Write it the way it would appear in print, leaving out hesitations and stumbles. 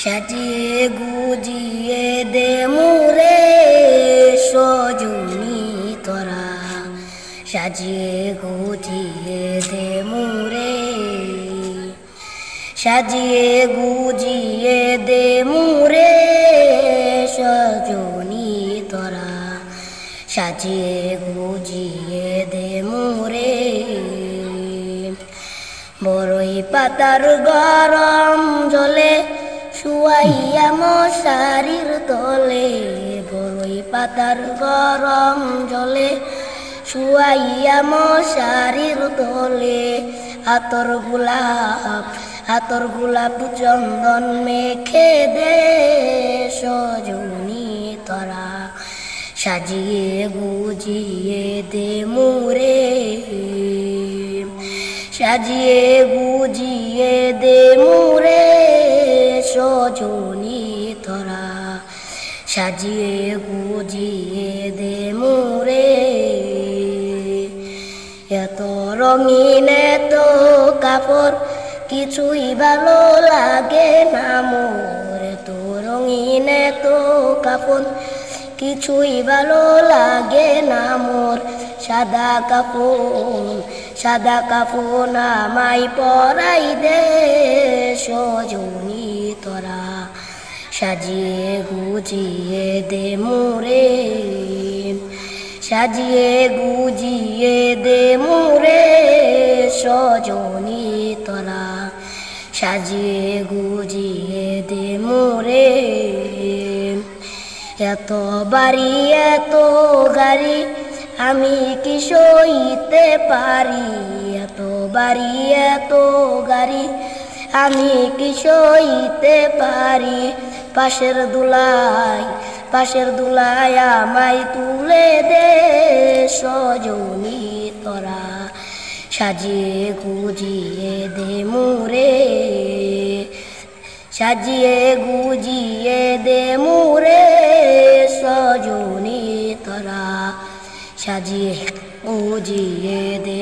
সাজিয়ে গুজিয়ে দে মুরে সজনী তোরা, সাজিয়ে গুজিয়ে দে মুরে, সাজিয়ে গুজিয়ে দে মুরে সজনী তোরা, সাজিয়ে গুজিয়ে দে মুরে। বড়ই পাতার গরম জলে শুয়াইয়া মশারির তলে, বড়ই পাতার গরম জলে শুয়াইয়া মশারির তলে, আতর গোলাপ চন্দন মেখে দে সজনী তোরা, সাজিয়ে গুজিয়ে দে মুরে, সাজিয়ে গুজিয়ে দে মুরে সজনী তোরা, সাজিয়ে গুজিয়ে দে মুরে। এত রঙিন এত কাপড় কিছুই ভালো লাগে না মোর, এত রঙিন এত কাপড় কিছুই ভালো লাগে না মোর। সাদা কাপড় আমায় পরাই দে সজনী তোরা, সাজিয়ে গুজিয়ে দে মুরে, সাজিয়ে গুজিয়ে দে মুরে সজনী তোরা, সাজিয়ে গুজিয়ে দে মুরে। এত বাড়ি এত গাড়ি আমি কি সইতে পারি, এত বাড়ি এত গাড়ি আমি কি সইতে পারি। পাশের দুলাই আমায় তুলে দে সজনী তোরা, সাজিয়ে গুজিয়ে দে মুরে, সাজিয়ে গুজিয়ে দে মুরে সজনী তোরা, সাজিয়ে গুজিয়ে দে।